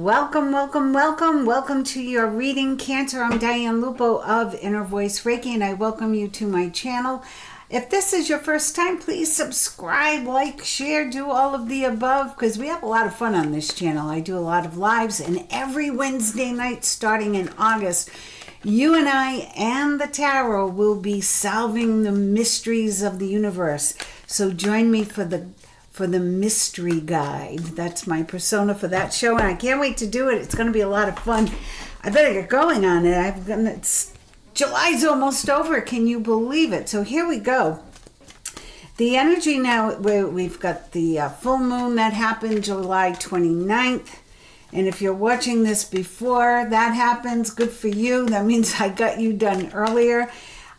Welcome, welcome, welcome. Welcome to your reading, Cancer. I'm Diane Lupo of Inner Voice Reiki, and I welcome you to my channel. If this is your first time, please subscribe, like, share, do all of the above, because we have a lot of fun on this channel. I do a lot of lives, and every Wednesday night starting in August, you and I and the tarot will be solving the mysteries of the universe. So join me for the mystery guide. That's my persona for that show, and I can't wait to do it. It's going to be a lot of fun. I better get going on it. July's almost over. Can you believe it? So here we go. The energy now, we've got the full moon that happened July 29th. And if you're watching this before that happens, good for you. That means I got you done earlier.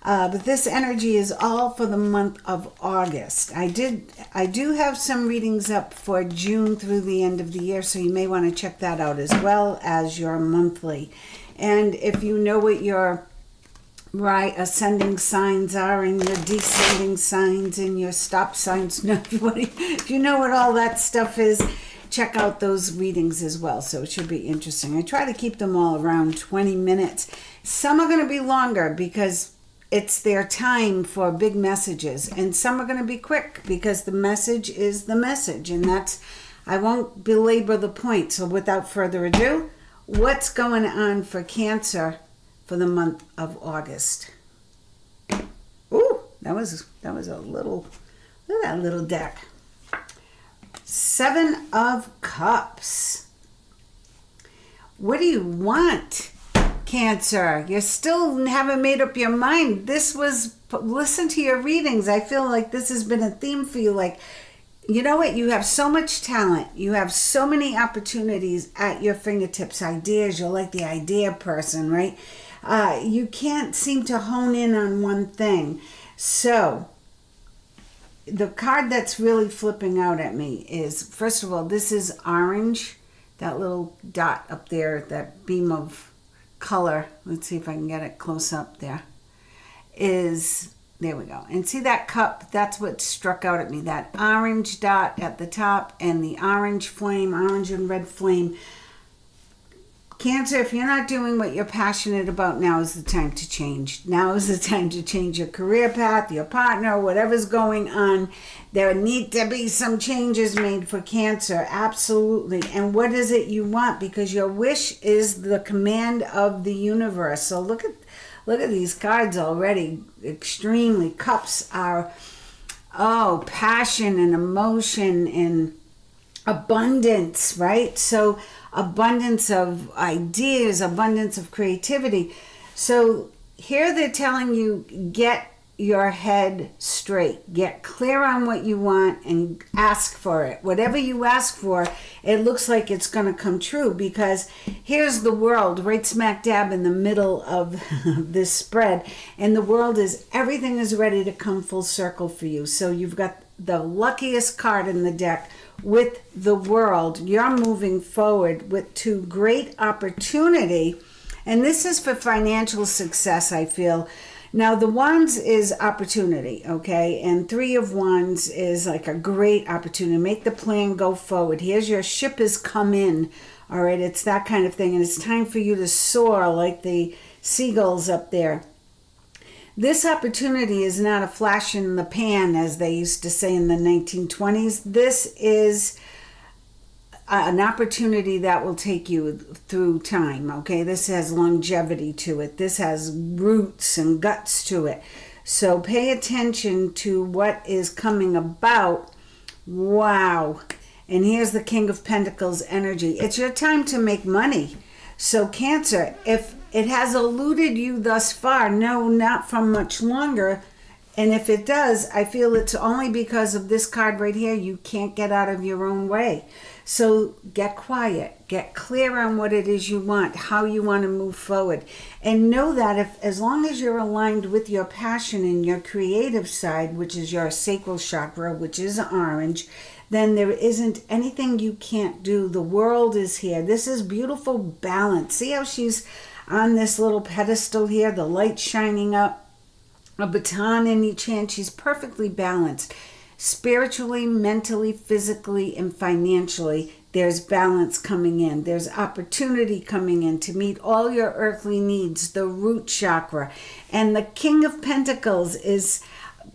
But this energy is all for the month of August. I do have some readings up for June through the end of the year, so you may want to check that out as well as your monthly. And if you know what your ascending signs are and your descending signs and your stop signs, if you know what all that stuff is, check out those readings as well. So it should be interesting. I try to keep them all around 20 minutes. Some are going to be longer because it's their time for big messages, and some are going to be quick because the message is the message, and I won't belabor the point. So without further ado, what's going on for Cancer for the month of August? Ooh, that was a little, look at that little deck. 7 of Cups. What do you want, Cancer? You still haven't made up your mind. Listen to your readings. I feel like this has been a theme for you. Like, you know what? You have so much talent. You have so many opportunities at your fingertips, ideas. You're like the idea person, right? You can't seem to hone in on one thing. So the card that's really flipping out at me is, first of all, this is orange. That little dot up there, that beam of color, let's see if I can get it close up there, there we go. And see that cup? That's what struck out at me, that orange dot at the top and the orange flame, orange and red flame. Cancer, if you're not doing what you're passionate about, now is the time to change. Now is the time to change your career path, your partner, whatever's going on. There need to be some changes made for Cancer, absolutely. And what is it you want? Because your wish is the command of the universe. So look at these cards already. Extremely. Cups are, passion and emotion and abundance, right? So abundance of ideas, abundance of creativity. So here they're telling you, get your head straight, get clear on what you want and ask for it. Whatever you ask for, it looks like it's going to come true, because here's the world right smack dab in the middle of this spread, and the world everything is ready to come full circle for you. So you've got the luckiest card in the deck with the world. You're moving forward to great opportunity, and this is for financial success, I feel. Now the Wands is opportunity, okay, and 3 of Wands is like a great opportunity. Make the plan, go forward. Here's your ship has come in, all right, it's that kind of thing, and it's time for you to soar like the seagulls up there. This opportunity is not a flash in the pan, as they used to say in the 1920s. This is an opportunity that will take you through time, okay? This has longevity to it. This has roots and guts to it. So pay attention to what is coming about. Wow. And here's the King of Pentacles energy. It's your time to make money. So Cancer, if it has eluded you thus far, no, not for much longer. And if it does, I feel it's only because of this card right here. You can't get out of your own way. So get quiet, get clear on what it is you want, how you want to move forward. And know that as long as you're aligned with your passion and your creative side, which is your sacral chakra, which is orange, then there isn't anything you can't do. The world is here. This is beautiful balance. See how she's on this little pedestal here, the light shining up, a baton in each hand. She's perfectly balanced. Spiritually, mentally, physically, and financially. there's balance coming in. There's opportunity coming in to meet all your earthly needs, the root chakra. And the King of Pentacles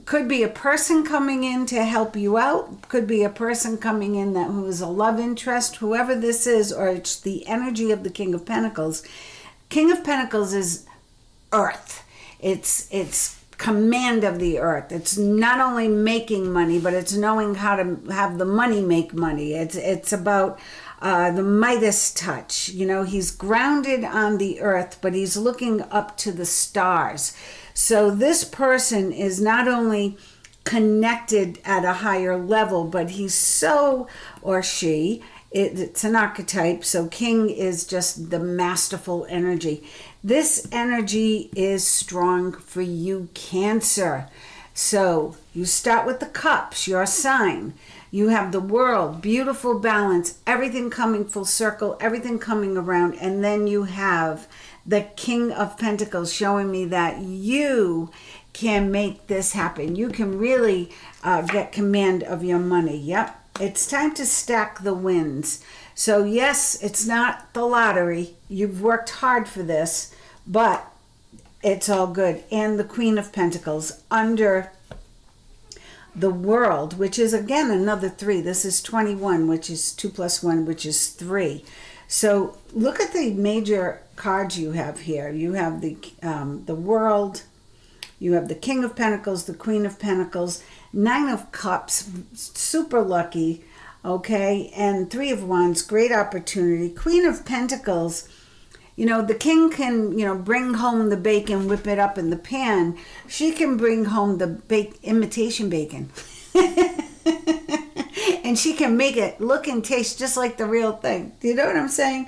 could be a person coming in to help you out, could be a person coming in who is a love interest, whoever this is, or it's the energy of the King of Pentacles. King of Pentacles is earth. It's command of the earth. It's not only making money, but it's knowing how to have the money make money. It's about the Midas touch. You know, he's grounded on the earth, but he's looking up to the stars. So this person is not only connected at a higher level, but he's so, or she, it's an archetype, so king is just the masterful energy. This energy is strong for you, Cancer. So you start with the cups, your sign. You have the world, beautiful balance, everything coming full circle, everything coming around. And then you have the King of Pentacles showing me that you can make this happen. You can really get command of your money. Yep. It's time to stack the wins. So yes, it's not the lottery. You've worked hard for this, but it's all good. And the Queen of Pentacles under the world, which is again another 3. This is 21, which is 2 plus 1, which is 3. So look at the major cards you have here. You have the world, you have the King of Pentacles, the Queen of Pentacles, 9 of Cups, super lucky, okay, and 3 of Wands, great opportunity. Queen of Pentacles, you know, the king can, you know, bring home the bacon, whip it up in the pan. She can bring home the imitation bacon. And she can make it look and taste just like the real thing. Do you know what I'm saying?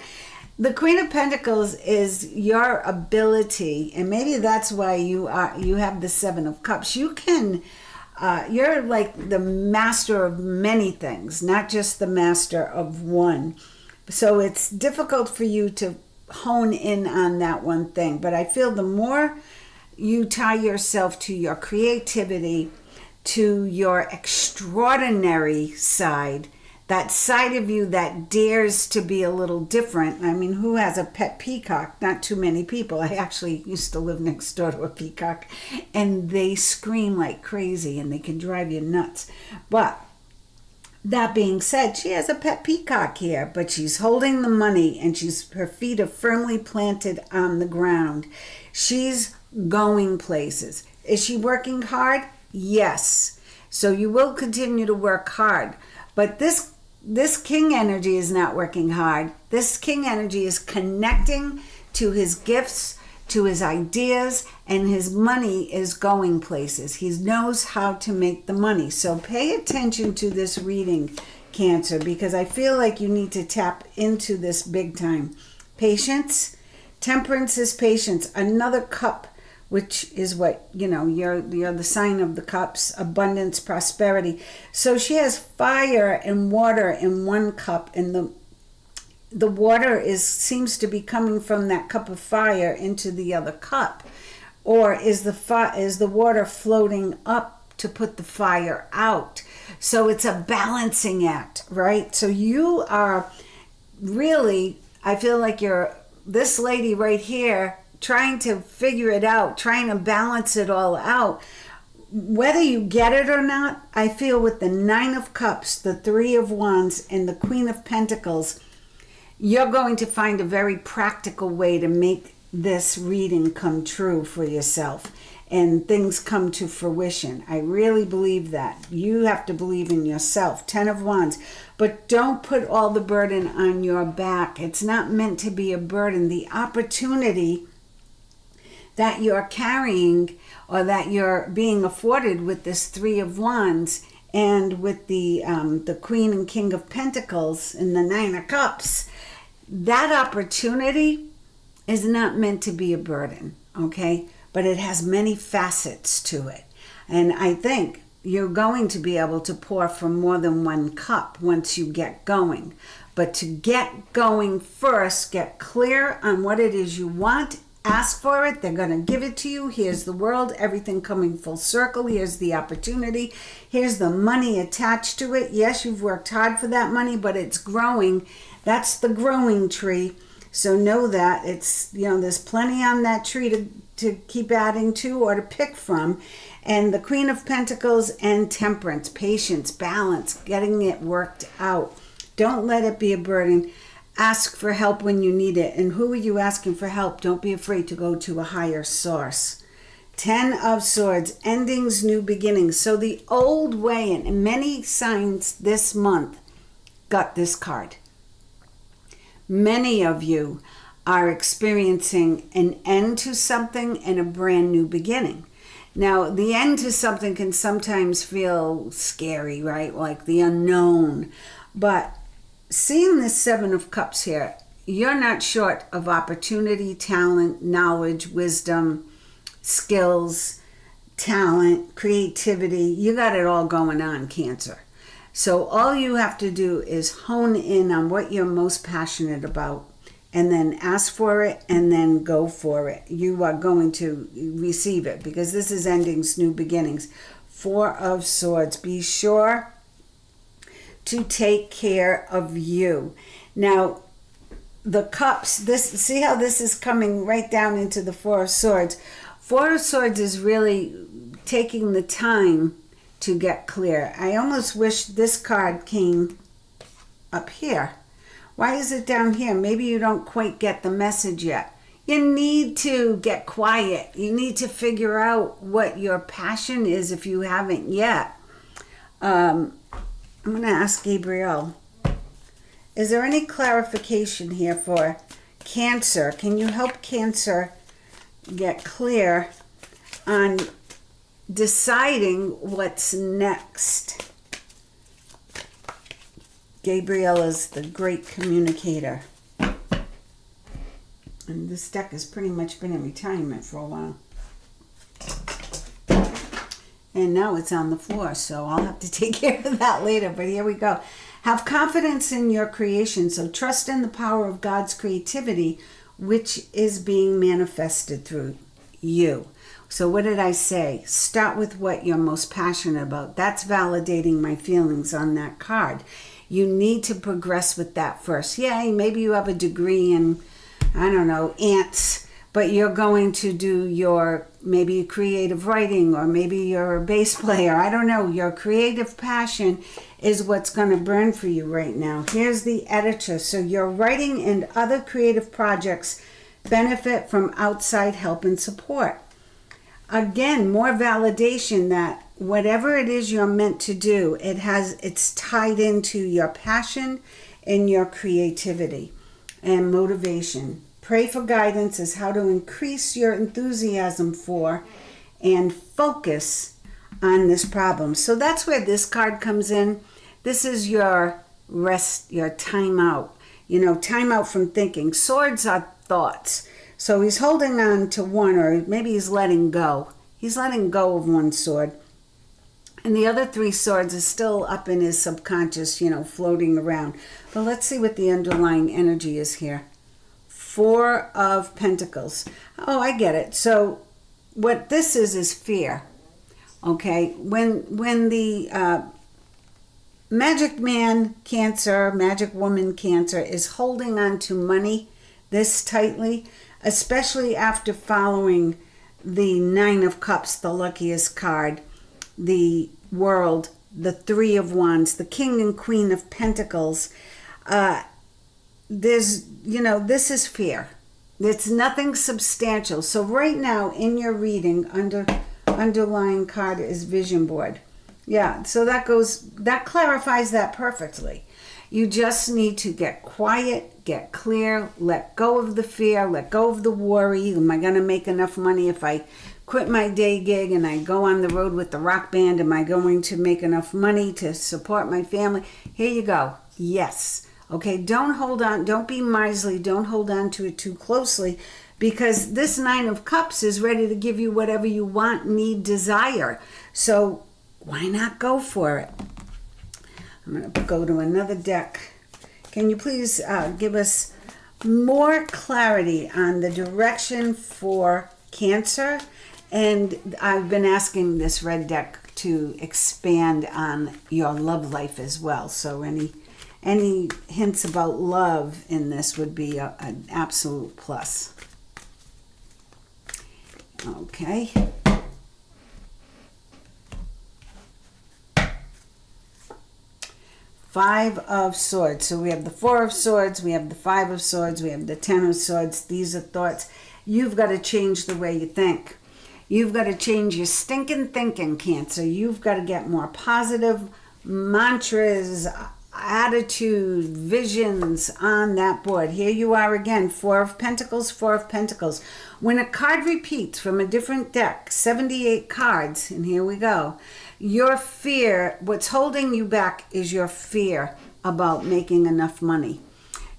The Queen of Pentacles is your ability, and maybe that's why you have the 7 of Cups. You can, you're like the master of many things, not just the master of one. So it's difficult for you to hone in on that one thing. But I feel the more you tie yourself to your creativity, to your extraordinary side, that side of you that dares to be a little different. I mean, who has a pet peacock? Not too many people. I actually used to live next door to a peacock, and they scream like crazy and they can drive you nuts. But that being said, she has a pet peacock here, but she's holding the money and her feet are firmly planted on the ground. She's going places. Is she working hard? Yes. So you will continue to work hard. But this king energy is not working hard. This king energy is connecting to his gifts, to his ideas, and his money is going places. He knows how to make the money. So pay attention to this reading, Cancer, because I feel like you need to tap into this big time. Patience. Temperance is patience. Another cup, which is what, you know, you're the sign of the cups, abundance, prosperity. So she has fire and water in one cup, and the water seems to be coming from that cup of fire into the other cup. Or is the water floating up to put the fire out? So it's a balancing act, right? So you are really, I feel like you're this lady right here trying to figure it out, trying to balance it all out. Whether you get it or not, I feel with the 9 of Cups, the 3 of Wands, and the Queen of Pentacles, you're going to find a very practical way to make this reading come true for yourself and things come to fruition. I really believe that. You have to believe in yourself. 10 of Wands. But don't put all the burden on your back. It's not meant to be a burden. The opportunity that you're carrying or that you're being afforded with this 3 of Wands and with the Queen and King of Pentacles and the 9 of Cups, that opportunity is not meant to be a burden, okay? But it has many facets to it. And I think you're going to be able to pour from more than one cup once you get going. But to get going first, get clear on what it is you want ask for it, they're going to give it to you. Here's the world, everything coming full circle. Here's the opportunity. Here's the money attached to it. Yes, you've worked hard for that money, but it's growing. That's the growing tree. So know that it's, there's plenty on that tree to keep adding to or to pick from. And the Queen of Pentacles and Temperance, patience, balance, getting it worked out. Don't let it be a burden. Ask for help when you need it. And who are you asking for help? Don't be afraid to go to a higher source. 10 of Swords, endings, new beginnings. So the old way, and many signs this month got this card. Many of you are experiencing an end to something and a brand new beginning. Now, the end to something can sometimes feel scary, right? Like the unknown. But seeing the 7 of Cups here, you're not short of opportunity, talent, knowledge, wisdom, skills, talent, creativity. You got it all going on, Cancer. So all you have to do is hone in on what you're most passionate about, and then ask for it, and then go for it. You are going to receive it, because this is endings, new beginnings. 4 of Swords. Be sure to take care of you. Now, the Cups, see how this is coming right down into the 4 of Swords. 4 of Swords is really taking the time to get clear. I almost wish this card came up here. Why is it down here? Maybe you don't quite get the message yet. You need to get quiet. You need to figure out what your passion is if you haven't yet. I'm going to ask Gabriel, is there any clarification here for Cancer? Can you help Cancer get clear on deciding what's next? Gabriel is the great communicator. And this deck has pretty much been in retirement for a while. And now it's on the floor, so I'll have to take care of that later. But here we go. Have confidence in your creation. So trust in the power of God's creativity, which is being manifested through you. So what did I say? Start with what you're most passionate about. That's validating my feelings on that card. You need to progress with that first. Yeah, maybe you have a degree in, I don't know, ants, but you're going to do your maybe creative writing, or maybe you're a bass player. I don't know. Your creative passion is what's going to burn for you right now. Here's the editor. So your writing and other creative projects benefit from outside help and support. Again, more validation that whatever it is you're meant to do, it's tied into your passion and your creativity and motivation. Pray for guidance as how to increase your enthusiasm for and focus on this problem. So that's where this card comes in. This is your rest, your time out. Time out from thinking. Swords are thoughts. So he's holding on to one, or maybe he's letting go. He's letting go of one sword. And the other 3 swords are still up in his subconscious, floating around. But let's see what the underlying energy is here. 4 of Pentacles. Oh, I get it. So what this is fear. Okay? When the magic man Cancer, magic woman Cancer is holding on to money this tightly, especially after following the 9 of Cups, the luckiest card, the World, the 3 of Wands, the King and Queen of Pentacles, this is fear. It's nothing substantial. So right now in your reading, underlying card is Vision Board. Yeah, so that clarifies that perfectly. You just need to get quiet, get clear, let go of the fear, let go of the worry. Am I going to make enough money if I quit my day gig and I go on the road with the rock band? Am I going to make enough money to support my family? Here you go. Yes. Okay, don't hold on. Don't be miserly. Don't hold on to it too closely, because this 9 of Cups is ready to give you whatever you want, need, desire. So why not go for it? I'm going to go to another deck. Can you please give us more clarity on the direction for Cancer. And I've been asking this red deck to expand on your love life as well. So any hints about love in this would be an absolute plus. Okay. Five of Swords. So we have the Four of Swords, we have the Five of Swords, we have the Ten of Swords. These are thoughts. You've got to change the way you think. You've got to change your stinking thinking, Cancer. You've got to get more positive mantras, attitude, visions on that board. Here you are again, Four of Pentacles, Four of Pentacles. When a card repeats from a different deck, 78 cards, and here we go. Your fear, what's holding you back is your fear about making enough money.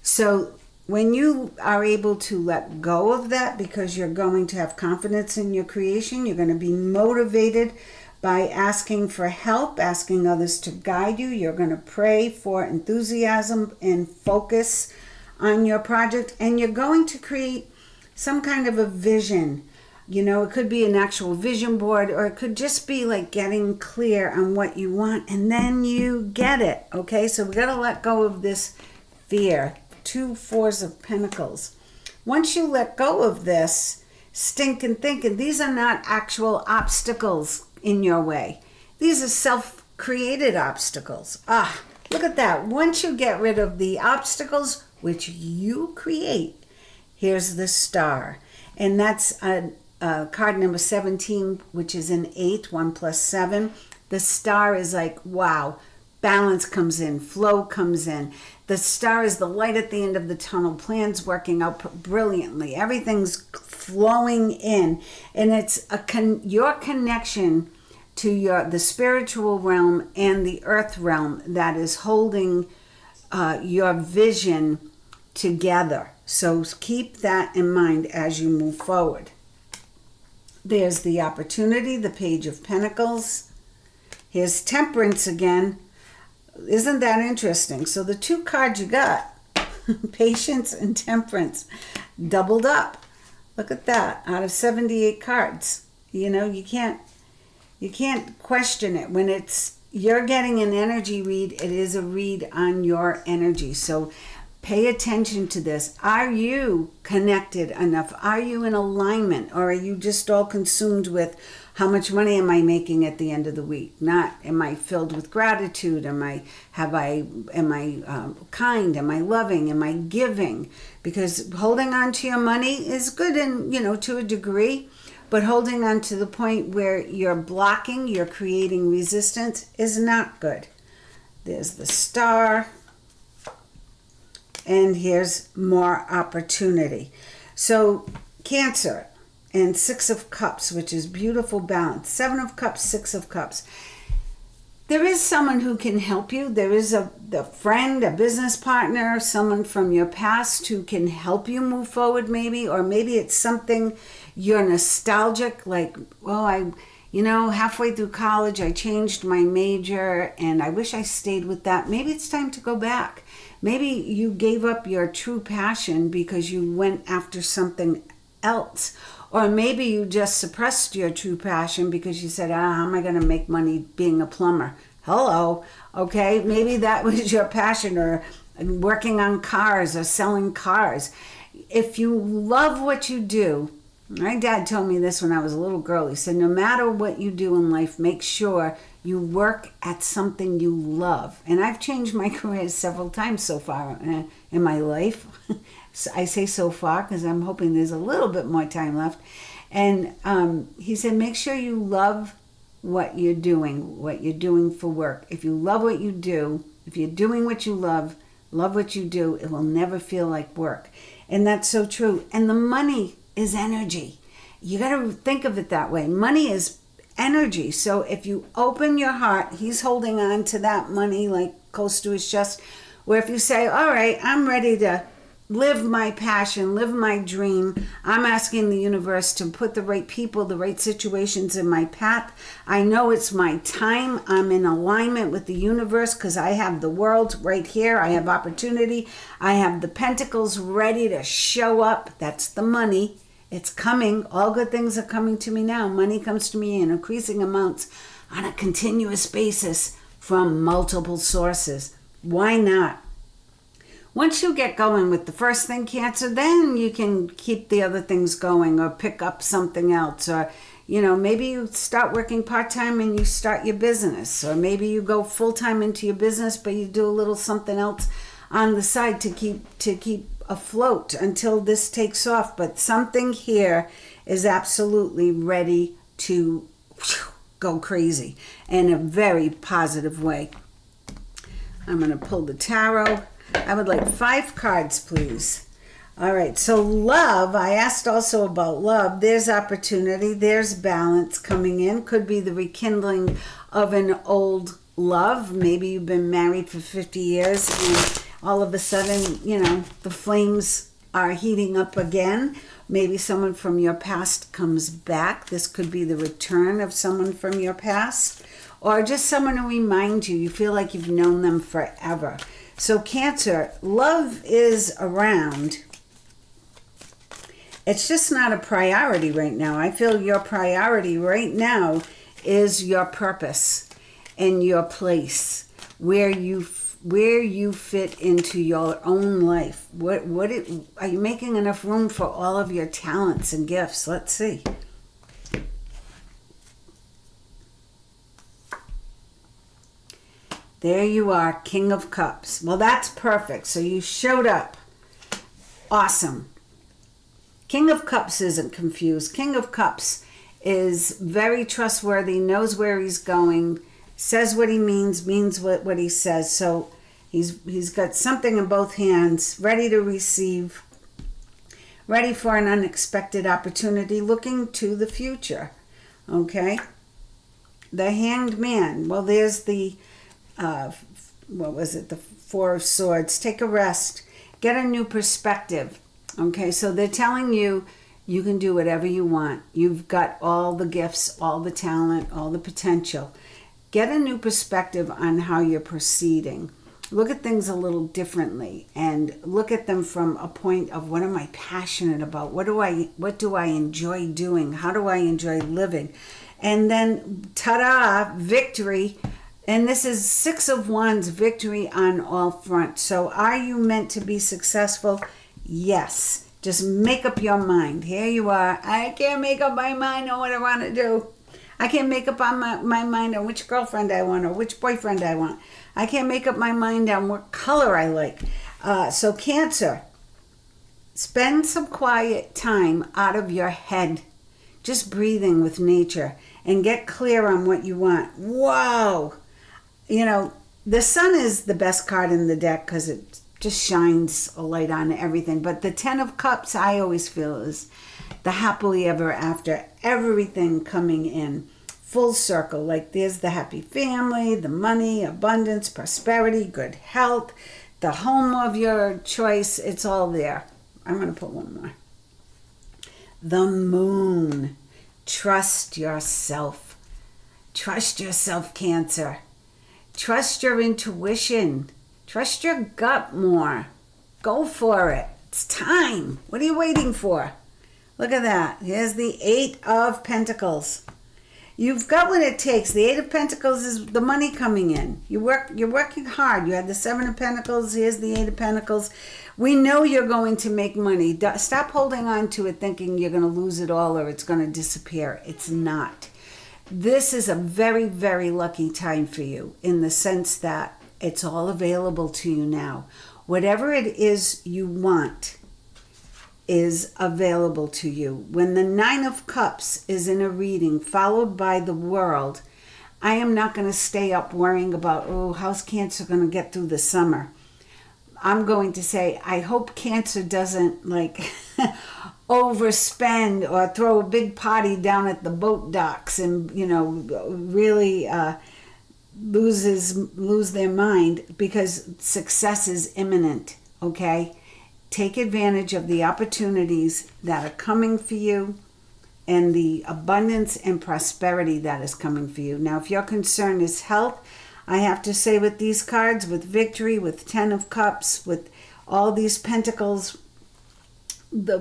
So when you are able to let go of that, because you're going to have confidence in your creation, you're going to be motivated by asking for help, asking others to guide you. You're going to pray for enthusiasm and focus on your project, and you're going to create some kind of a vision. You know, it could be an actual vision board, or it could just be like getting clear on what you want, and then you get it. Okay, so we got to let go of this fear. Two Fours of Pentacles. Once you let go of this stinking thinking, these are not actual obstacles in your way. These are self-created obstacles. Ah, look at that. Once you get rid of the obstacles which you create, here's the Star. And that's card number 17, which is an 8, 1 plus 7. The Star is like, wow, balance comes in, flow comes in. The Star is the light at the end of the tunnel. Plans working out brilliantly. Everything's flowing in, and it's your connection to the spiritual realm and the earth realm that is holding your vision together. So keep that in mind as you move forward. There's the opportunity, the Page of Pentacles. Here's Temperance again. Isn't that interesting? So the two cards you got, Patience and Temperance, doubled up. Look at that, out of 78 cards. You know, you can't question it. When you're getting an energy read, it is a read on your energy. So pay attention to this. Are you connected enough? Are you in alignment? Or are you just all consumed with how much money am I making at the end of the week? Not, am I filled with gratitude? Am I kind? Am I loving? Am I giving? Because holding on to your money is good, and to a degree, but holding on to the point where you're blocking, you're creating resistance, is not good. There's the Star. And here's more opportunity. So Cancer and Six of Cups, which is beautiful balance. 7 of Cups, 6 of Cups. There is someone who can help you. There is a friend, a business partner, someone from your past who can help you move forward maybe. Or maybe it's something you're nostalgic, like, well, halfway through college, I changed my major and I wish I stayed with that. Maybe it's time to go back. Maybe you gave up your true passion because you went after something else. Or maybe you just suppressed your true passion because you said, how am I going to make money being a plumber? Hello. Okay, maybe that was your passion, or working on cars or selling cars. If you love what you do, my dad told me this when I was a little girl. He said, no matter what you do in life, make sure you work at something you love. And I've changed my career several times so far in my life. I say so far because I'm hoping there's a little bit more time left. And he said, make sure you love what you're doing for work. If you love what you do, if you're doing what you love what you do, it will never feel like work. And that's so true. And the money is energy. You got to think of it that way. Money is energy. So if you open your heart, he's holding on to that money like close to his chest. Where if you say, all right, I'm ready to live my passion, live my dream. I'm asking the universe to put the right people, the right situations in my path. I know it's my time. I'm in alignment with the universe because I have the world right here. I have opportunity. I have the pentacles ready to show up. That's the money. It's coming. All good things are coming to me now. Money comes to me in increasing amounts on a continuous basis from multiple sources. Why not? Once you get going with the first thing, Cancer, then you can keep the other things going or pick up something else. Or, maybe you start working part-time and you start your business. Or maybe you go full-time into your business, but you do a little something else on the side to keep afloat until this takes off. But something here is absolutely ready to go crazy in a very positive way. I'm going to pull the tarot. I would like 5 cards, please. All right, so love, I asked also about love. There's opportunity, there's balance coming in. Could be the rekindling of an old love. Maybe you've been married for 50 years and all of a sudden, the flames are heating up again. Maybe someone from your past comes back. This could be the return of someone from your past. Or just someone to remind you. You feel like you've known them forever. So Cancer, love is around. It's just not a priority right now. I feel your priority right now is your purpose and your place, where you fit into your own life. Are you making enough room for all of your talents and gifts? Let's see. There you are, King of Cups. Well, that's perfect. So you showed up. Awesome. King of Cups isn't confused. King of Cups is very trustworthy, knows where he's going, says what he means what he says. So he's got something in both hands, ready to receive, ready for an unexpected opportunity, looking to the future. Okay? The Hanged Man. Well, there's the the 4 of Swords. Take a rest. Get a new perspective. Okay, so they're telling you you can do whatever you want. You've got all the gifts, all the talent, all the potential. Get a new perspective on how you're proceeding. Look at things a little differently and look at them from a point of, what am I passionate about? What do I enjoy doing? How do I enjoy living? And then, ta-da, victory. And this is 6 of Wands, victory on all fronts. So are you meant to be successful? Yes. Just make up your mind. Here you are. I can't make up my mind on what I want to do. I can't make up on my mind on which girlfriend I want or which boyfriend I want. I can't make up my mind on what color I like. So Cancer, spend some quiet time out of your head, just breathing with nature, and get clear on what you want. Whoa! The sun is the best card in the deck because it just shines a light on everything. But the 10 of Cups, I always feel, is the happily ever after. Everything coming in full circle. Like there's the happy family, the money, abundance, prosperity, good health, the home of your choice. It's all there. I'm going to put one more. The Moon. Trust yourself. Trust yourself, Cancer. Trust your intuition. Trust your gut more. Go for it. It's time. What are you waiting for? Look at that. Here's the 8 of Pentacles. You've got what it takes. The 8 of Pentacles is the money coming in. You're working hard. You had the 7 of Pentacles. Here's the 8 of Pentacles. We know you're going to make money. Stop holding on to it thinking you're going to lose it all or it's going to disappear. It's not. This is a very, very lucky time for you in the sense that it's all available to you now. Whatever it is you want is available to you. When the 9 of Cups is in a reading followed by the World, I am not going to stay up worrying about, how's Cancer going to get through the summer? I'm going to say, I hope Cancer doesn't overspend or throw a big party down at the boat docks and, really lose their mind, because success is imminent, okay? take advantage of the opportunities that are coming for you and the abundance and prosperity that is coming for you. Now, if your concern is health, I have to say with these cards, with Victory, with Ten of Cups, with all these pentacles, the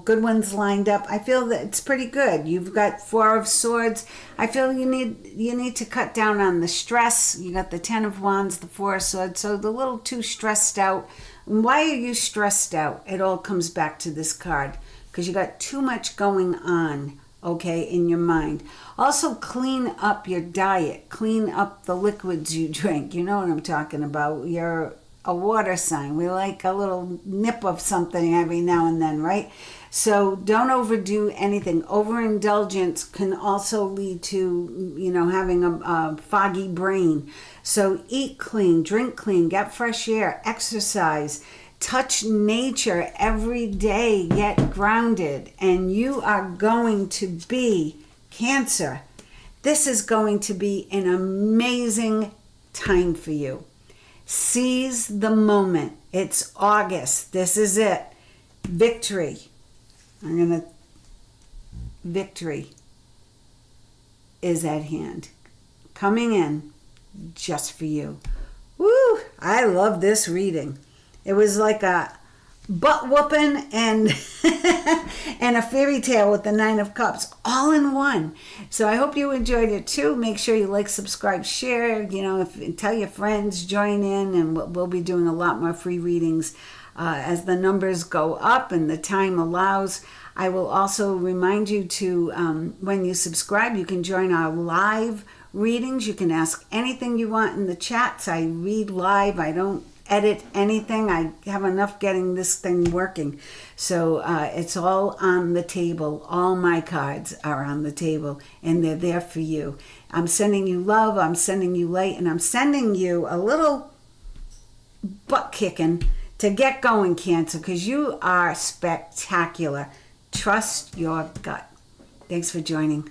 good ones lined up, I feel that it's pretty good. You've got Four of Swords. I feel you need to cut down on the stress. You got the Ten of Wands, the Four of Swords, so the little too stressed out. And why are you stressed out? It all comes back to this card, because you got too much going on, okay, in your mind. Also, clean up your diet. Clean up the liquids you drink. You know what I'm talking about. You're a water sign. We like a little nip of something every now and then, right? So don't overdo anything. Overindulgence can also lead to, having a foggy brain. So eat clean, drink clean, get fresh air, exercise, touch nature every day, get grounded, and you are going to be Cancer. This is going to be an amazing time for you. Seize the moment. It's August. This is it. Victory. Victory is at hand. Coming in just for you. Woo! I love this reading. It was like a butt whooping and and a fairy tale with the Nine of Cups all in one. So I hope you enjoyed it too. Make sure you like, subscribe, share, tell your friends, join in, and we'll be doing a lot more free readings as the numbers go up and the time allows. I will also remind you to, when you subscribe, you can join our live readings. You can ask anything you want in the chats. I read live. I don't edit anything. I have enough getting this thing working. So it's all on the table. All my cards are on the table, and they're there for you. I'm sending you love. I'm sending you light, and I'm sending you a little butt kicking to get going, Cancer, because you are spectacular. Trust your gut. Thanks for joining.